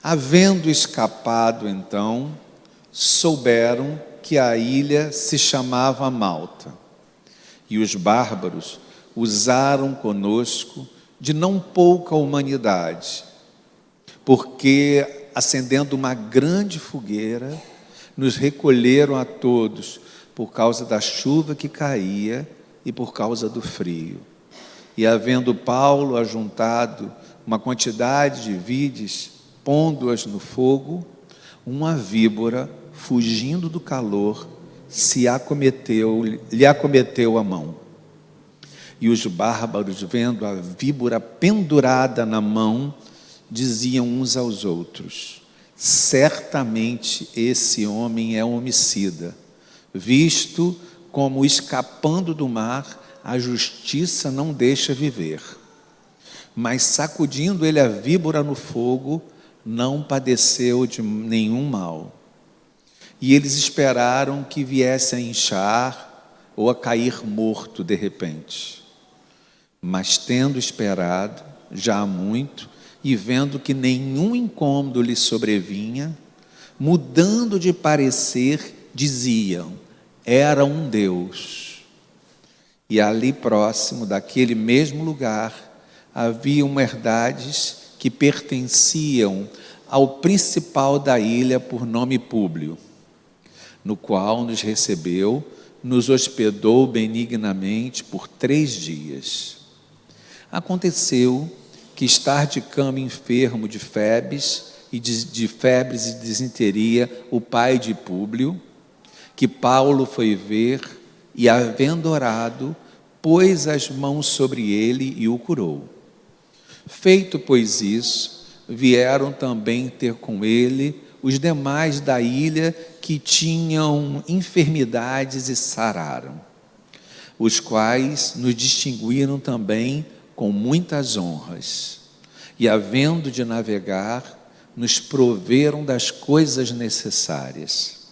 Havendo escapado, então, souberam que a ilha se chamava Malta. E os bárbaros usaram conosco de não pouca humanidade, porque, acendendo uma grande fogueira, nos recolheram a todos, por causa da chuva que caía e por causa do frio. E havendo Paulo ajuntado uma quantidade de vides, pondo-as no fogo, uma víbora, fugindo do calor, lhe acometeu a mão. E os bárbaros, vendo a víbora pendurada na mão, diziam uns aos outros: certamente esse homem é homicida, visto como, escapando do mar, a justiça não deixa viver. Mas sacudindo ele a víbora no fogo, não padeceu de nenhum mal. E eles esperaram que viesse a inchar ou a cair morto de repente. Mas tendo esperado já há muito, e vendo que nenhum incômodo lhe sobrevinha, mudando de parecer, diziam: era um Deus. E ali próximo daquele mesmo lugar haviam herdades que pertenciam ao principal da ilha, por nome Públio, no qual nos recebeu, nos hospedou benignamente por 3 dias. Aconteceu que, estar de cama enfermo de febres e disenteria, o pai de Públio, que Paulo foi ver, e havendo orado, pôs as mãos sobre ele e o curou. Feito, pois, isso, vieram também ter com ele os demais da ilha que tinham enfermidades e sararam, os quais nos distinguiram também com muitas honras. E, havendo de navegar, nos proveram das coisas necessárias.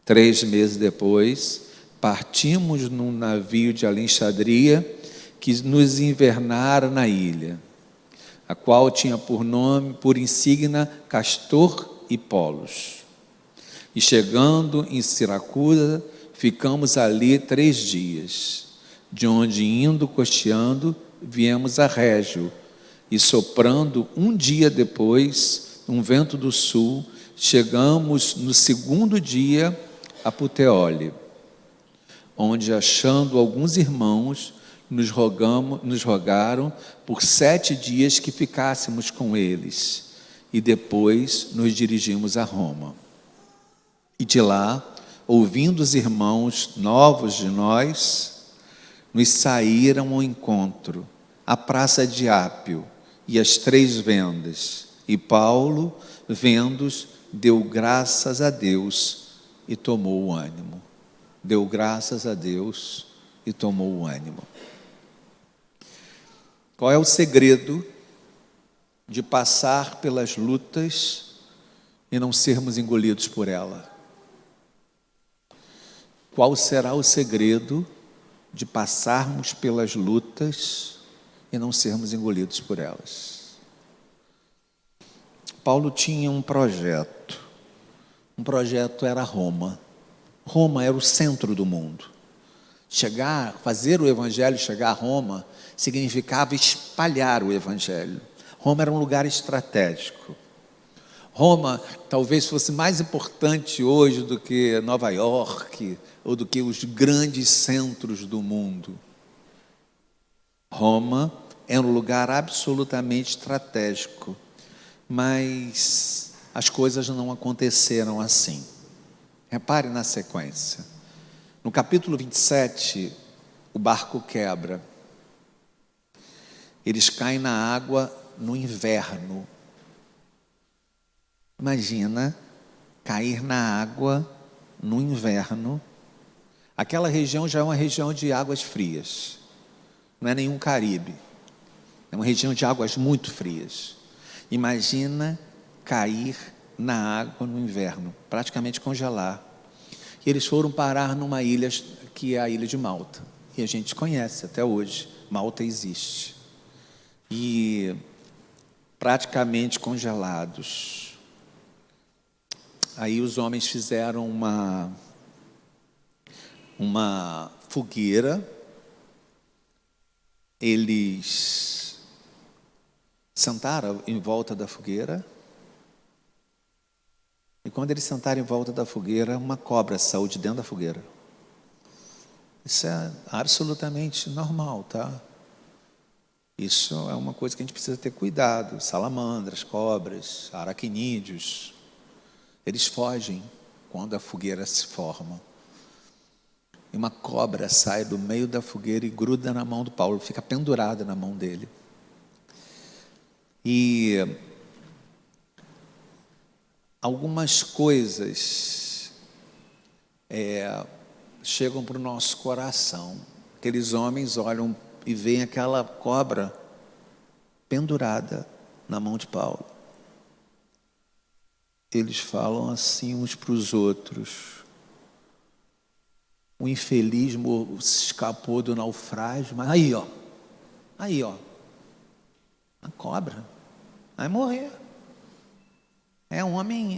3 meses depois, partimos num navio de Alexandria, que nos invernara na ilha, a qual tinha por nome, por insígnia, Castor e Polos. E chegando em Siracusa, ficamos ali 3 dias, de onde, indo costeando, viemos a Régio, e soprando um dia depois, um vento do sul, chegamos no 2º dia a Puteoli, onde, achando alguns irmãos, nos rogaram por 7 dias que ficássemos com eles, e depois nos dirigimos a Roma. E de lá, ouvindo os irmãos novos de nós, nos saíram ao encontro, à praça de Ápio e às 3 vendas. E Paulo, vendo-os, deu graças a Deus e tomou o ânimo. Deu graças a Deus e tomou o ânimo. Qual é o segredo de passar pelas lutas e não sermos engolidos por ela? Qual será o segredo de passarmos pelas lutas e não sermos engolidos por elas? Paulo tinha um projeto. Um projeto era Roma. Roma era o centro do mundo. Fazer o evangelho chegar a Roma significava espalhar o evangelho. Roma era um lugar estratégico. Roma talvez fosse mais importante hoje do que Nova York ou do que os grandes centros do mundo. Roma era um lugar absolutamente estratégico, mas as coisas não aconteceram assim. Repare na sequência. No capítulo 27, o barco quebra. Eles caem na água no inverno. Imagina cair na água no inverno. Aquela região já é uma região de águas frias. Não é nenhum Caribe. É uma região de águas muito frias. Imagina cair na água no inverno, praticamente congelar. E eles foram parar numa ilha que é a ilha de Malta. E a gente conhece até hoje. Malta existe. E praticamente congelados. Aí os homens fizeram uma fogueira, eles sentaram em volta da fogueira, e quando eles sentaram em volta da fogueira, uma cobra saiu de dentro da fogueira. Isso é absolutamente normal, tá? Isso é uma coisa que a gente precisa ter cuidado. Salamandras, cobras, aracnídeos, eles fogem quando a fogueira se forma. E uma cobra sai do meio da fogueira e gruda na mão do Paulo, fica pendurada na mão dele. E algumas coisas chegam para o nosso coração. Aqueles homens olham e veem aquela cobra pendurada na mão de Paulo. Eles falam assim uns para os outros: o infeliz escapou do naufrágio, mas aí ó, a cobra vai morrer.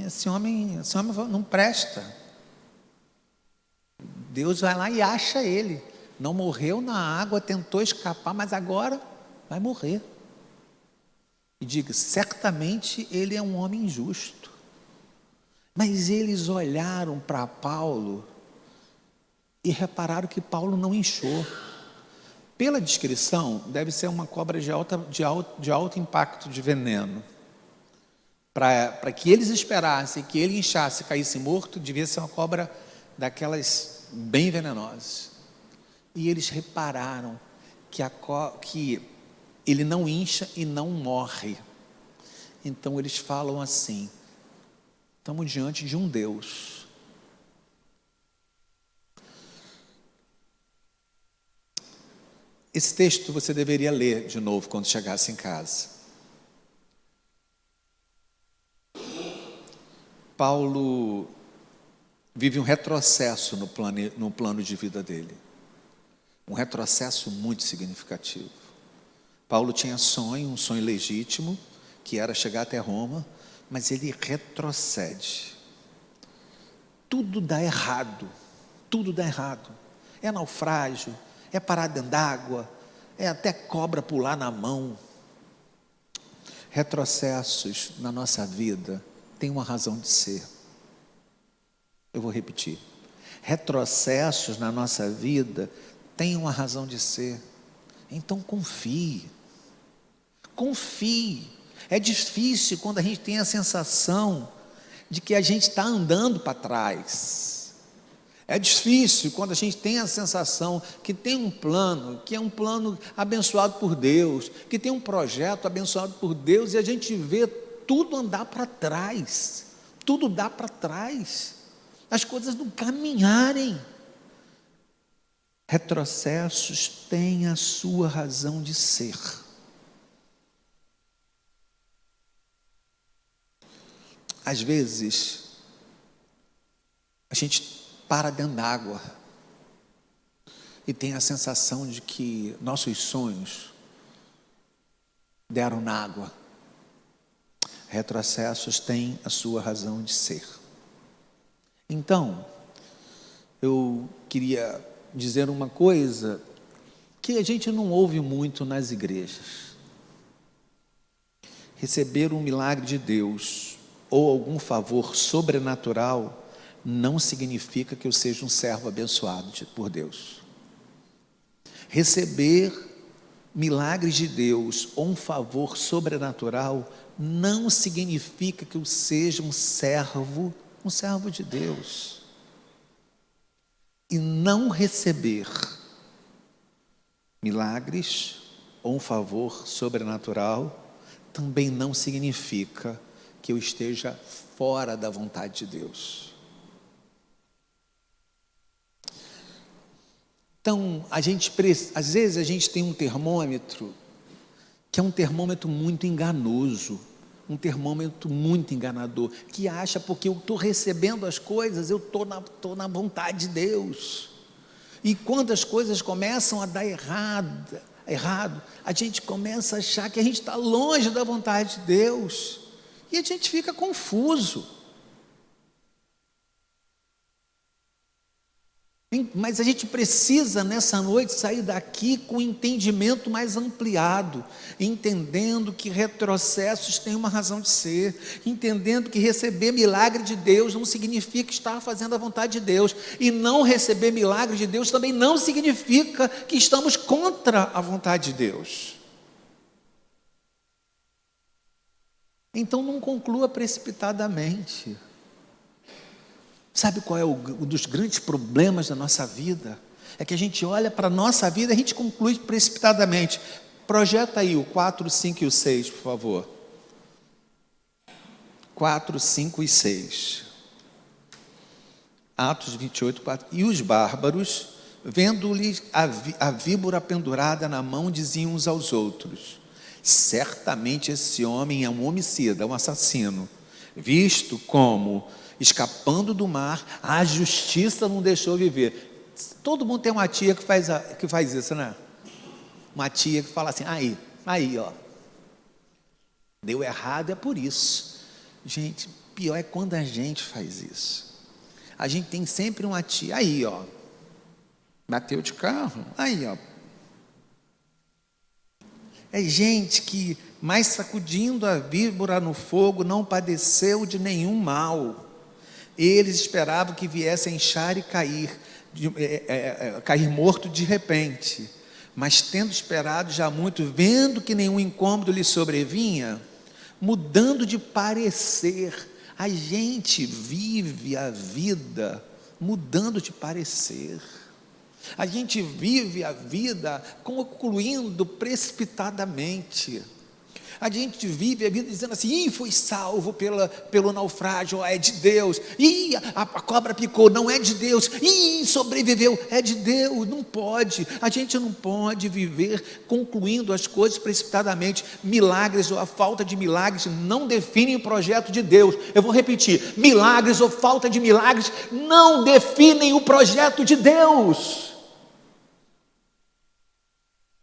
Esse homem não presta. Deus vai lá e acha ele. Não morreu na água, tentou escapar, mas agora vai morrer. E diga, certamente ele é um homem justo. Mas eles olharam para Paulo e repararam que Paulo não inchou. Pela descrição, deve ser uma cobra de alto impacto de veneno. Para que eles esperassem que ele inchasse e caísse morto, devia ser uma cobra daquelas bem venenosas. E eles repararam que ele não incha e não morre. Então eles falam assim: estamos diante de um Deus. Esse texto você deveria ler de novo quando chegasse em casa. Paulo vive um retrocesso no plano de vida dele. Um retrocesso muito significativo. Paulo tinha um sonho legítimo, que era chegar até Roma, mas ele retrocede. Tudo dá errado. É naufrágio, é parar dentro d'água, é até cobra pular na mão. Retrocessos na nossa vida têm uma razão de ser. Eu vou repetir. Retrocessos na nossa vida têm uma razão de ser. Então confie. É difícil quando a gente tem a sensação de que a gente está andando para trás. É difícil quando a gente tem a sensação que tem um plano, que é um plano abençoado por Deus, que tem um projeto abençoado por Deus, e a gente vê tudo andar para trás. Tudo dá para trás. As coisas não caminharem. Retrocessos têm a sua razão de ser. Às vezes, a gente para dentro d'água e tem a sensação de que nossos sonhos deram na água. Retrocessos têm a sua razão de ser. Então, eu queria dizer uma coisa que a gente não ouve muito nas igrejas. Receber um milagre de Deus ou algum favor sobrenatural não significa que eu seja um servo abençoado por Deus. Receber milagres de Deus ou um favor sobrenatural não significa que eu seja um servo de Deus. E não receber milagres ou um favor sobrenatural também não significa que eu esteja fora da vontade de Deus. Então, às vezes a gente tem um termômetro que é um termômetro muito enganoso, um termômetro muito enganador, que acha porque eu estou recebendo as coisas, eu estou na vontade de Deus. E quando as coisas começam a dar errado, a gente começa a achar que a gente está longe da vontade de Deus, e a gente fica confuso. Mas a gente precisa, nessa noite, sair daqui com um entendimento mais ampliado, entendendo que retrocessos têm uma razão de ser, entendendo que receber milagre de Deus não significa estar fazendo a vontade de Deus, e não receber milagre de Deus também não significa que estamos contra a vontade de Deus. Então não conclua precipitadamente. Sabe qual é um dos grandes problemas da nossa vida? É que a gente olha para a nossa vida e a gente conclui precipitadamente. Projeta aí o 4, 5 e o 6, por favor. 4, 5 e 6. Atos 28, 4. E os bárbaros, vendo-lhes a víbora pendurada na mão, diziam uns aos outros: certamente esse homem é um homicida, um assassino, visto como, escapando do mar, a justiça não deixou viver. Todo mundo tem uma tia que faz isso, né? Uma tia que fala assim: aí, ó, deu errado, é por isso. Gente, pior é quando a gente faz isso. A gente tem sempre uma tia: aí, ó, bateu de carro, aí, ó. É gente que, mais sacudindo a víbora no fogo, não padeceu de nenhum mal. Eles esperavam que viesse a inchar e cair morto de repente. Mas tendo esperado já muito, vendo que nenhum incômodo lhe sobrevinha, mudando de parecer. A gente vive a vida mudando de parecer. A gente vive a vida concluindo precipitadamente. A gente vive a vida dizendo assim: fui salvo pelo naufrágio, é de Deus. A cobra picou, não é de Deus. Sobreviveu, é de Deus. Não pode, a gente não pode viver concluindo as coisas precipitadamente. Milagres ou a falta de milagres não definem o projeto de Deus. Eu vou repetir: milagres ou falta de milagres não definem o projeto de Deus.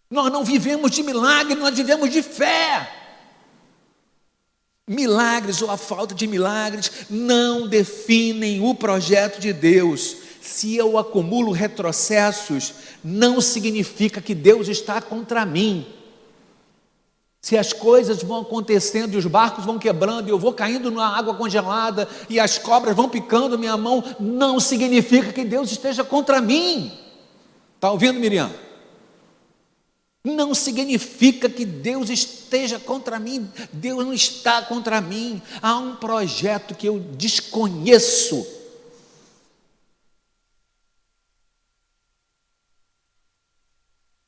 Nós não vivemos de milagre, nós vivemos de fé. Milagres ou a falta de milagres não definem o projeto de Deus. Se eu acumulo retrocessos, não significa que Deus está contra mim. Se as coisas vão acontecendo e os barcos vão quebrando e eu vou caindo na água congelada e as cobras vão picando minha mão, não significa que Deus esteja contra mim. Está ouvindo, Miriam? Não significa que Deus esteja contra mim. Deus não está contra mim. Há um projeto que eu desconheço.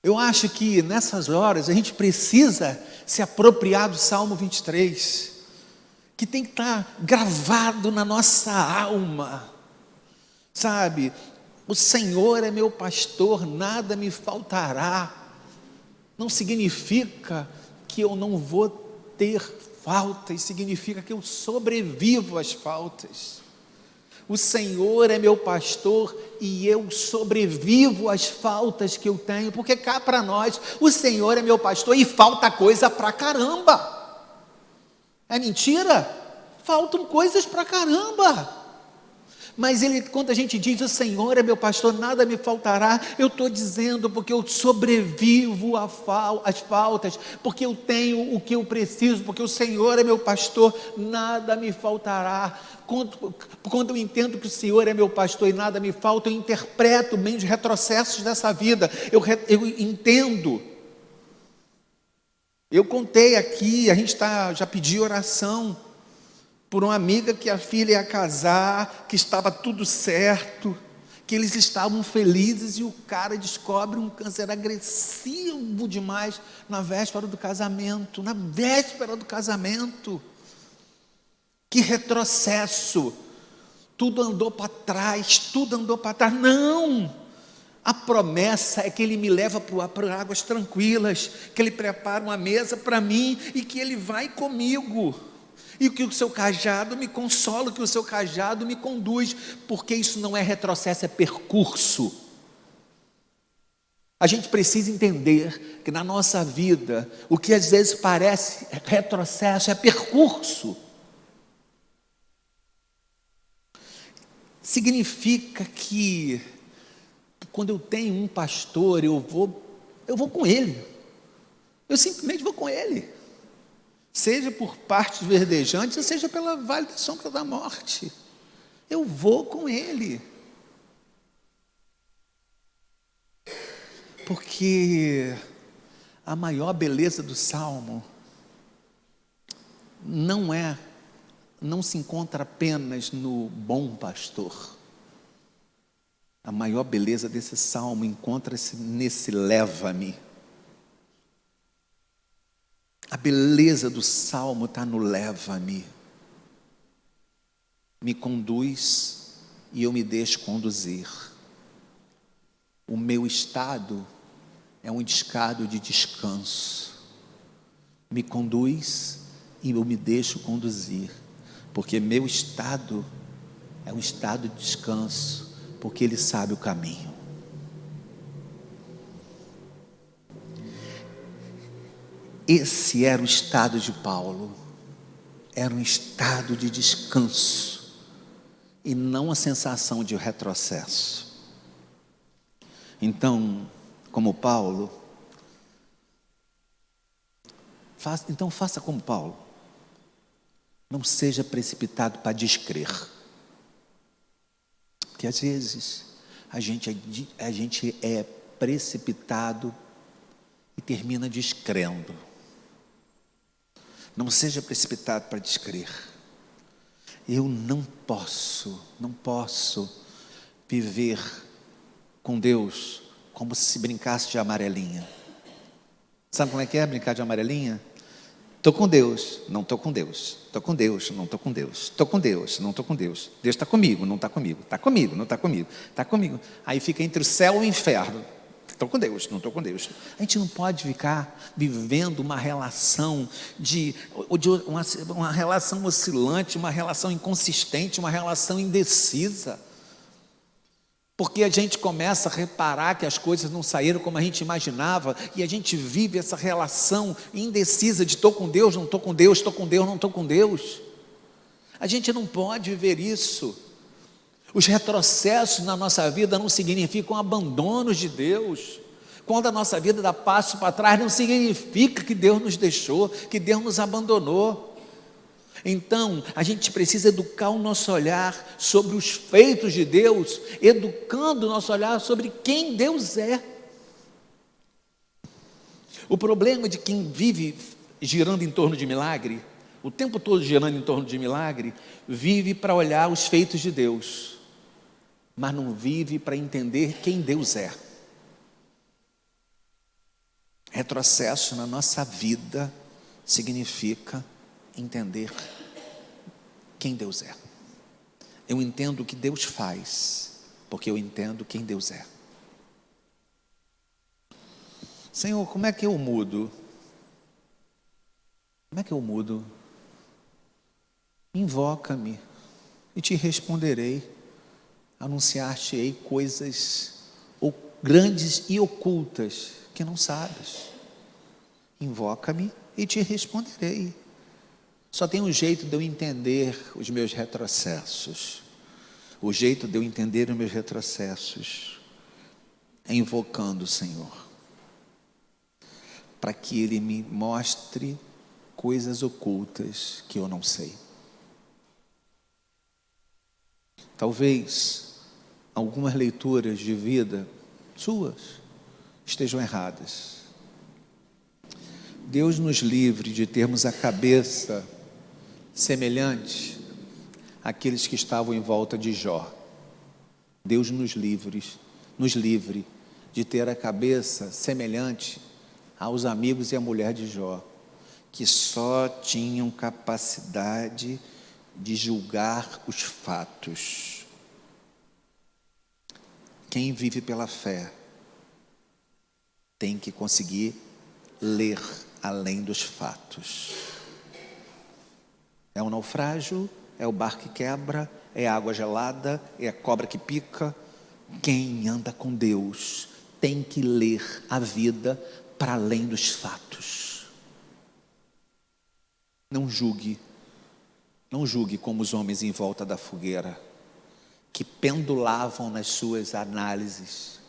Eu acho que nessas horas a gente precisa se apropriar do Salmo 23, que tem que estar gravado na nossa alma. Sabe, o Senhor é meu pastor, nada me faltará. Não significa que eu não vou ter faltas, significa que eu sobrevivo às faltas. O Senhor é meu pastor e eu sobrevivo às faltas que eu tenho, porque cá para nós, o Senhor é meu pastor e falta coisa pra caramba. É mentira? Faltam coisas pra caramba. Mas quando a gente diz: o Senhor é meu pastor, nada me faltará, eu estou dizendo porque eu sobrevivo às faltas, porque eu tenho o que eu preciso, porque o Senhor é meu pastor, nada me faltará. Quando eu entendo que o Senhor é meu pastor e nada me falta, eu interpreto bem os retrocessos dessa vida, eu entendo. Eu contei aqui, a gente já pediu oração por uma amiga que a filha ia casar, que estava tudo certo, que eles estavam felizes e o cara descobre um câncer agressivo demais na véspera do casamento. Que retrocesso! Tudo andou para trás. Não! A promessa é que Ele me leva para águas tranquilas, que Ele prepara uma mesa para mim e que Ele vai comigo. E que o seu cajado me consola, que o seu cajado me conduz, porque isso não é retrocesso, é percurso. A gente precisa entender que na nossa vida, o que às vezes parece retrocesso é percurso. Significa que Quando eu tenho um pastor, eu vou com ele. Eu simplesmente vou com ele. Seja por partes verdejantes, ou seja pela vale da sombra da morte. Eu vou com ele. Porque a maior beleza do Salmo não se encontra apenas no bom pastor. A maior beleza desse Salmo encontra-se nesse leva-me. A beleza do Salmo está no leva-me. Me conduz e eu me deixo conduzir. O meu estado é um estado de descanso. Me conduz e eu me deixo conduzir, porque meu estado é um estado de descanso, porque Ele sabe o caminho. Esse era o estado de Paulo, era um estado de descanso, e não a sensação de retrocesso. Então, como Paulo, faça como Paulo, não seja precipitado para descrer, porque às vezes a gente é precipitado e termina descrendo. Não seja precipitado para descrer. Eu não posso viver com Deus como se brincasse de amarelinha. Sabe como é que é brincar de amarelinha? Estou com Deus, não estou com Deus. Estou com Deus, não estou com Deus. Estou com Deus, não estou com Deus. Deus está comigo, não está comigo. Está comigo, não está comigo. Está comigo. Aí fica entre o céu e o inferno. Estou com Deus, não estou com Deus. A gente não pode ficar vivendo uma relação uma relação oscilante, uma relação inconsistente, uma relação indecisa. Porque a gente começa a reparar que as coisas não saíram como a gente imaginava, e a gente vive essa relação indecisa de estou com Deus, não estou com Deus, estou com Deus, não estou com Deus. A gente não pode viver isso. Os retrocessos na nossa vida não significam abandonos de Deus. Quando a nossa vida dá passo para trás, não significa que Deus nos deixou, que Deus nos abandonou. Então, a gente precisa educar o nosso olhar sobre os feitos de Deus, educando o nosso olhar sobre quem Deus é. O problema de quem vive girando em torno de milagre, o tempo todo girando em torno de milagre, vive para olhar os feitos de Deus, mas não vive para entender quem Deus é. Retrocesso na nossa vida significa entender quem Deus é. Eu entendo o que Deus faz, porque eu entendo quem Deus é. Senhor, como é que eu mudo? Como é que eu mudo? Invoca-me e te responderei. Anunciar-te-ei coisas grandes e ocultas que não sabes. Invoca-me e te responderei. Só tem um jeito de eu entender os meus retrocessos. O jeito de eu entender os meus retrocessos é invocando o Senhor, para que Ele me mostre coisas ocultas que eu não sei. Talvez algumas leituras de vida suas estejam erradas. Deus nos livre de termos a cabeça semelhante àqueles que estavam em volta de Jó. Deus nos livre de ter a cabeça semelhante aos amigos e à mulher de Jó, que só tinham capacidade de julgar os fatos. Quem vive pela fé tem que conseguir ler além dos fatos. É um naufrágio, é o barco que quebra, é a água gelada, é a cobra que pica. Quem anda com Deus tem que ler a vida para além dos fatos. Não julgue como os homens em volta da fogueira, que pendulavam nas suas análises,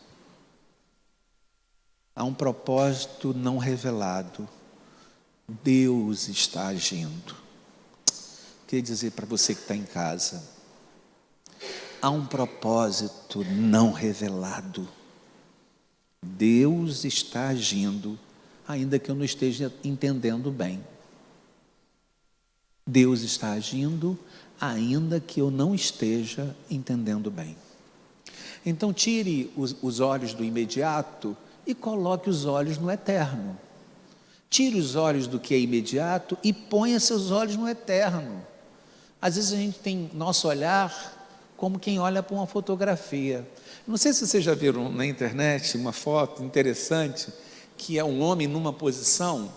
Há um propósito não revelado. Deus está agindo. Queria dizer para você que está em casa, há um propósito não revelado. Deus está agindo, ainda que eu não esteja entendendo bem. Deus está agindo, ainda que eu não esteja entendendo bem. Então tire os olhos do imediato e coloque os olhos no eterno. Tire os olhos do que é imediato e ponha seus olhos no eterno. Às vezes a gente tem nosso olhar como quem olha para uma fotografia. Não sei se vocês já viram na internet uma foto interessante, que é um homem numa posição,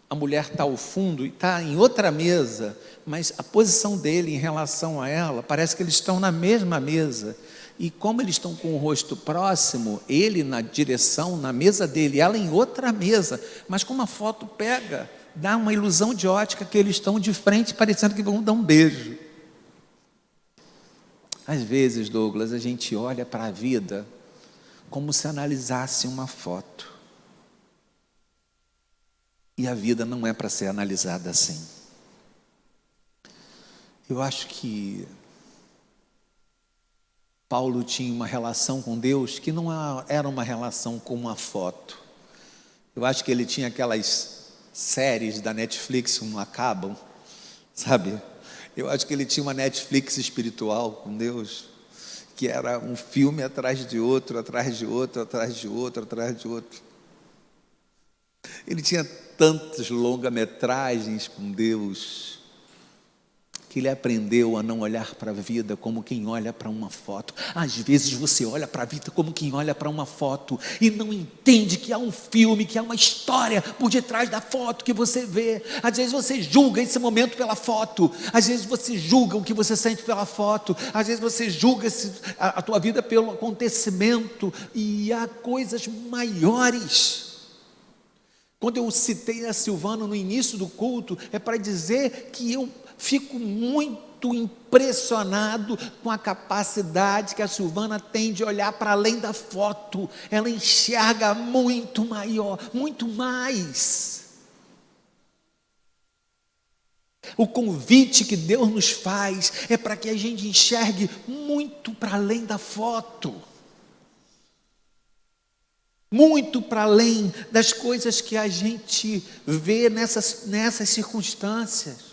a mulher está ao fundo e está em outra mesa, mas a posição dele em relação a ela, parece que eles estão na mesma mesa. E como eles estão com o rosto próximo, ele na direção, na mesa dele, ela em outra mesa, mas como a foto pega, dá uma ilusão de ótica que eles estão de frente, parecendo que vão dar um beijo. Às vezes, Douglas, a gente olha para a vida como se analisasse uma foto. E a vida não é para ser analisada assim. Eu acho que Paulo tinha uma relação com Deus que não era uma relação como uma foto. Eu acho que ele tinha aquelas séries da Netflix que não acabam, sabe? Eu acho que ele tinha uma Netflix espiritual com Deus, que era um filme atrás de outro, atrás de outro, atrás de outro, atrás de outro. Ele tinha tantas longa-metragens com Deus, que ele aprendeu a não olhar para a vida como quem olha para uma foto. Às vezes você olha para a vida como quem olha para uma foto e não entende que há um filme, que há uma história por detrás da foto que você vê. Às vezes você julga esse momento pela foto, às vezes você julga o que você sente pela foto, às vezes você julga a tua vida pelo acontecimento, e há coisas maiores. Quando eu citei a Silvana no início do culto, é para dizer que eu fico muito impressionado com a capacidade que a Silvana tem de olhar para além da foto. Ela enxerga muito maior, muito mais. O convite que Deus nos faz é para que a gente enxergue muito para além da foto. Muito para além das coisas que a gente vê nessas circunstâncias.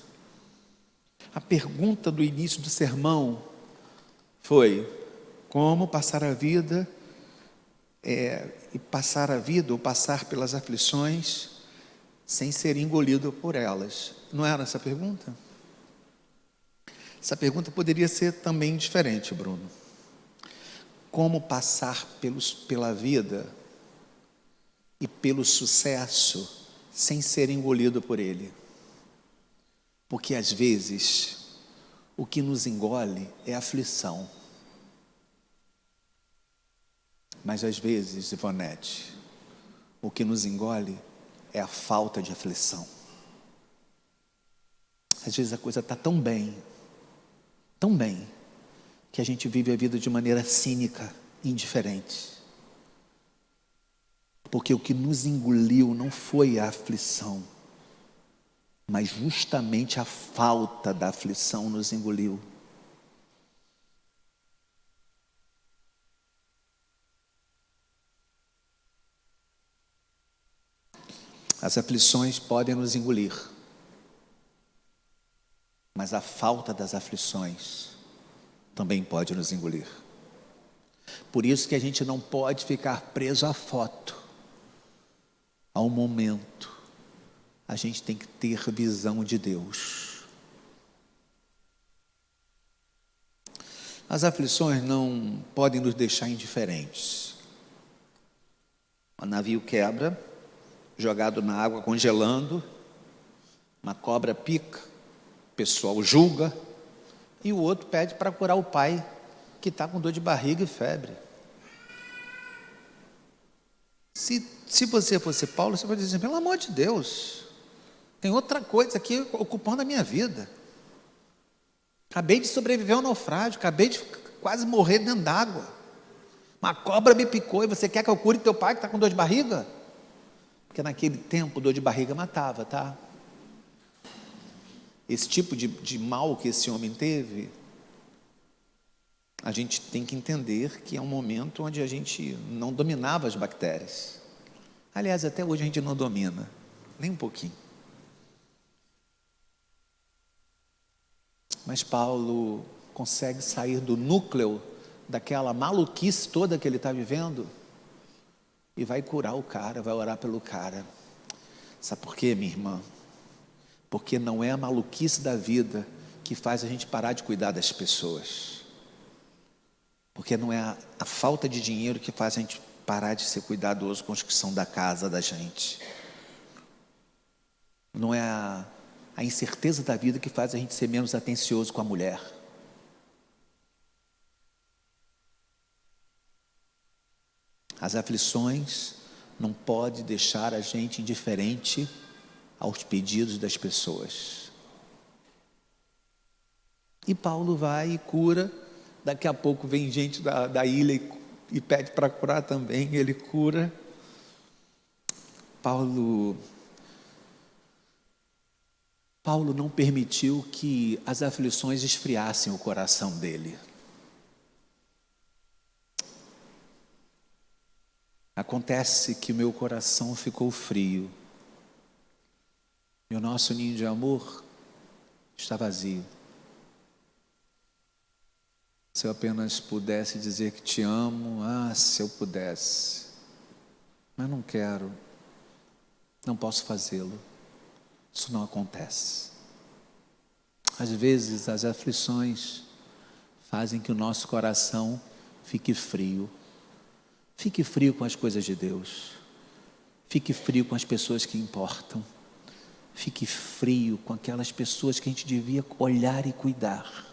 A pergunta do início do sermão foi: como passar a vida, ou passar pelas aflições sem ser engolido por elas? Não era essa a pergunta? Essa pergunta poderia ser também diferente, Bruno. Como passar pela vida e pelo sucesso sem ser engolido por ele? Porque às vezes o que nos engole é aflição. Mas às vezes, Ivonete, o que nos engole é a falta de aflição. Às vezes a coisa está tão bem, que a gente vive a vida de maneira cínica, indiferente. Porque o que nos engoliu não foi a aflição, mas justamente a falta da aflição nos engoliu. As aflições podem nos engolir, mas a falta das aflições também pode nos engolir. Por isso que a gente não pode ficar preso à foto, ao momento. A gente tem que ter visão de Deus. As aflições não podem nos deixar indiferentes. O navio quebra, jogado na água, congelando, uma cobra pica, o pessoal julga, e o outro pede para curar o pai, que está com dor de barriga e febre. Se você fosse Paulo, você vai dizer: pelo amor de Deus, tem outra coisa aqui ocupando a minha vida. Acabei de sobreviver ao naufrágio, acabei de quase morrer dentro d'água. Uma cobra me picou e você quer que eu cure teu pai que está com dor de barriga? Porque naquele tempo dor de barriga matava, tá? Esse tipo de mal que esse homem teve, a gente tem que entender que é um momento onde a gente não dominava as bactérias. Aliás, até hoje a gente não domina, nem um pouquinho. Mas Paulo consegue sair do núcleo daquela maluquice toda que ele está vivendo e vai curar o cara, vai orar pelo cara. Sabe por quê, minha irmã? Porque não é a maluquice da vida que faz a gente parar de cuidar das pessoas. Porque não é a falta de dinheiro que faz a gente parar de ser cuidadoso com os que são da casa da gente. Não é a incerteza da vida que faz a gente ser menos atencioso com a mulher. As aflições não podem deixar a gente indiferente aos pedidos das pessoas. E Paulo vai e cura. Daqui a pouco vem gente da ilha e pede para curar também. Ele cura. Paulo não permitiu que as aflições esfriassem o coração dele. Acontece que meu coração ficou frio e o nosso ninho de amor está vazio. Se eu apenas pudesse dizer que te amo, se eu pudesse, mas não quero, não posso fazê-lo, isso não acontece. Às vezes as aflições fazem que o nosso coração fique frio. Fique frio com as coisas de Deus. Fique frio com as pessoas que importam. Fique frio com aquelas pessoas que a gente devia olhar e cuidar.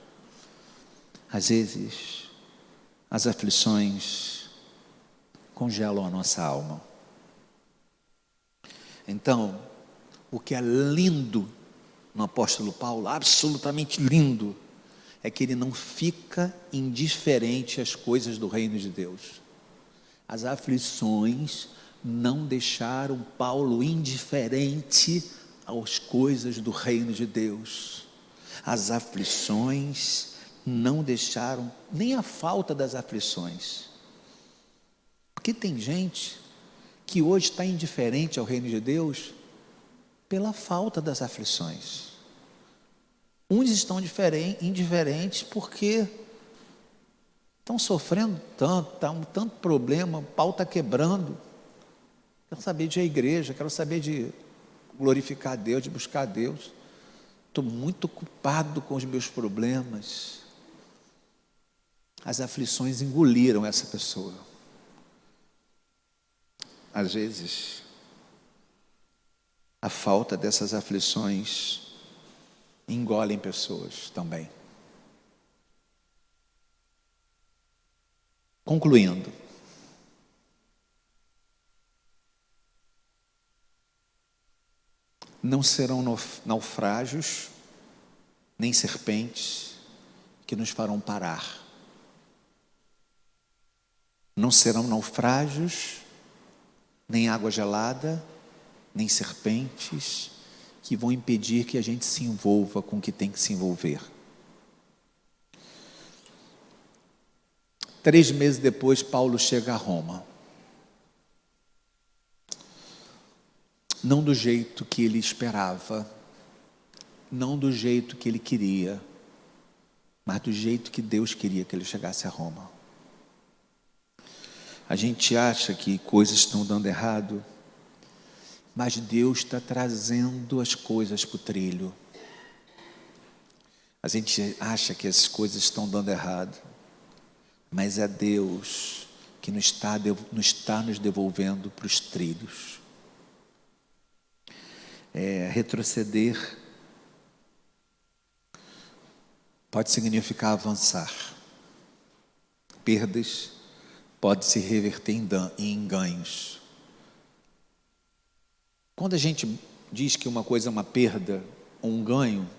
Às vezes, as aflições congelam a nossa alma. Então, o que é lindo no apóstolo Paulo, absolutamente lindo, é que ele não fica indiferente às coisas do reino de Deus. As aflições não deixaram Paulo indiferente às coisas do reino de Deus. As aflições não deixaram, nem a falta das aflições. Porque tem gente que hoje está indiferente ao reino de Deus pela falta das aflições. Uns estão indiferentes porque estão sofrendo tanto, está tanto problema, o pau está quebrando. Quero saber de ir à igreja, quero saber de glorificar a Deus, de buscar a Deus. Estou muito ocupado com os meus problemas. As aflições engoliram essa pessoa. Às vezes, a falta dessas aflições engolem pessoas também. Concluindo, não serão naufrágios, nem serpentes que nos farão parar. Não serão naufrágios, nem água gelada, nem serpentes que vão impedir que a gente se envolva com o que tem que se envolver. 3 meses depois, Paulo chega a Roma. Não do jeito que ele esperava, não do jeito que ele queria, mas do jeito que Deus queria que ele chegasse a Roma. A gente acha que coisas estão dando errado, mas Deus está trazendo as coisas para o trilho. A gente acha que as coisas estão dando errado, mas é Deus que não está nos devolvendo para os trilhos. Retroceder pode significar avançar. Perdas pode se reverter em ganhos. Quando a gente diz que uma coisa é uma perda ou um ganho,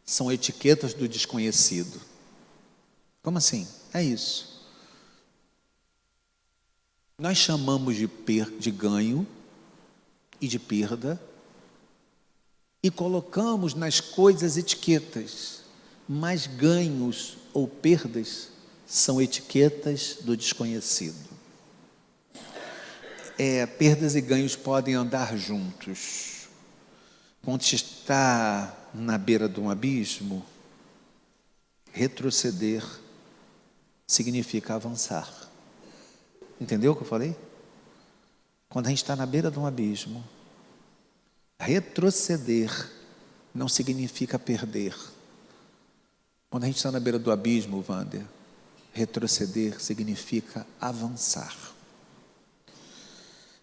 são etiquetas do desconhecido. Como assim? É isso. Nós chamamos de ganho e de perda e colocamos nas coisas etiquetas, mas ganhos ou perdas são etiquetas do desconhecido. Perdas e ganhos podem andar juntos. Quando se está na beira de um abismo, retroceder significa avançar. Entendeu o que eu falei? Quando a gente está na beira de um abismo, retroceder não significa perder. Quando a gente está na beira do abismo, Wander, retroceder significa avançar.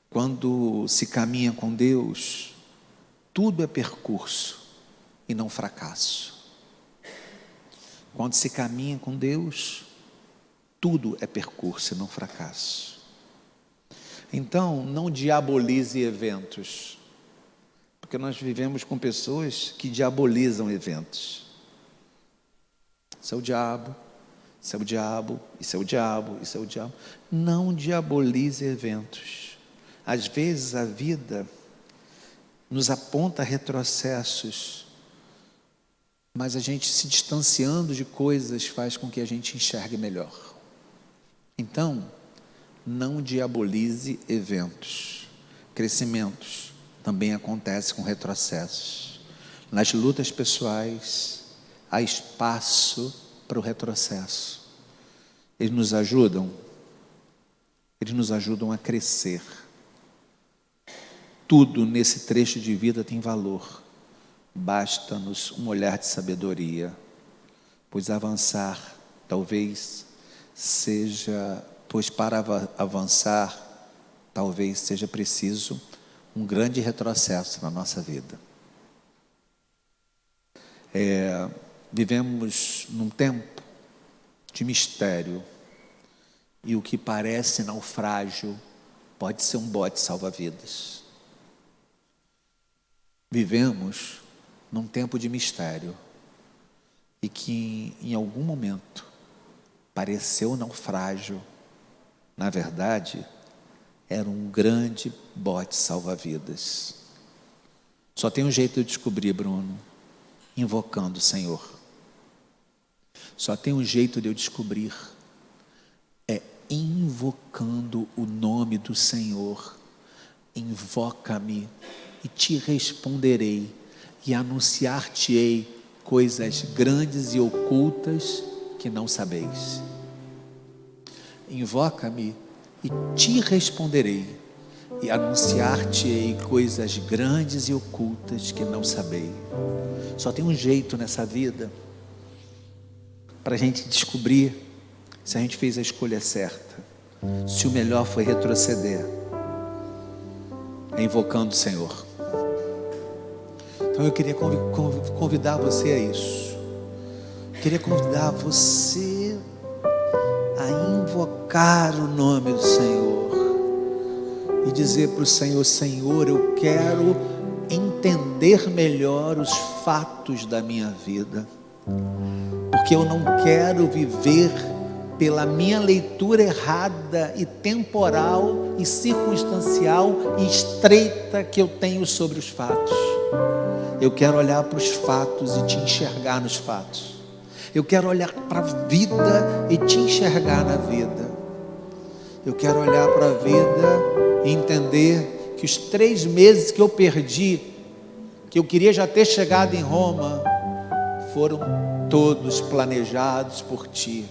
Quando se caminha com Deus, tudo é percurso e não fracasso. Quando se caminha com Deus, tudo é percurso e não fracasso. Então, não diabolize eventos, porque nós vivemos com pessoas que diabolizam eventos. Isso é o diabo, isso é o diabo, isso é o diabo, isso é o diabo. Não diabolize eventos. Às vezes a vida nos aponta retrocessos, mas a gente se distanciando de coisas faz com que a gente enxergue melhor. Então, não diabolize eventos. Crescimentos também acontecem com retrocessos. Nas lutas pessoais, há espaço para o retrocesso. Eles nos ajudam a crescer. Tudo nesse trecho de vida tem valor. Basta-nos um olhar de sabedoria, pois para avançar, talvez seja preciso um grande retrocesso na nossa vida. Vivemos num tempo de mistério, e o que parece naufrágio pode ser um bote salva-vidas. Vivemos num tempo de mistério, e que em algum momento pareceu naufrágio, na verdade, era um grande bote salva-vidas. Só tem um jeito de eu descobrir, Bruno, invocando o Senhor. Só tem um jeito de eu descobrir, invocando o nome do Senhor. Invoca-me e te responderei, e anunciar-te-ei coisas grandes e ocultas que não sabeis. Invoca-me e te responderei, e anunciar-te-ei coisas grandes e ocultas que não sabeis. Só tem um jeito nessa vida para a gente descobrir se a gente fez a escolha certa, se o melhor foi retroceder. Invocando o Senhor. Então eu queria convidar você a isso. Eu queria convidar você a invocar o nome do Senhor e dizer para o Senhor: Senhor, eu quero entender melhor os fatos da minha vida, porque eu não quero viver pela minha leitura errada e temporal e circunstancial e estreita que eu tenho sobre os fatos. Eu quero olhar para os fatos e te enxergar nos fatos. Eu quero olhar para a vida e te enxergar na vida. Eu quero olhar para a vida e entender que os 3 meses que eu perdi, que eu queria já ter chegado em Roma, foram todos planejados por ti.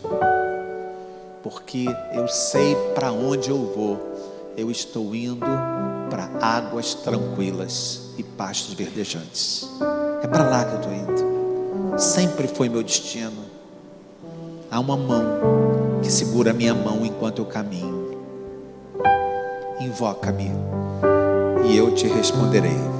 Porque eu sei para onde eu vou. Eu estou indo para águas tranquilas e pastos verdejantes. É para lá que eu estou indo. Sempre foi meu destino. Há uma mão que segura a minha mão enquanto eu caminho. Invoca-me e eu te responderei.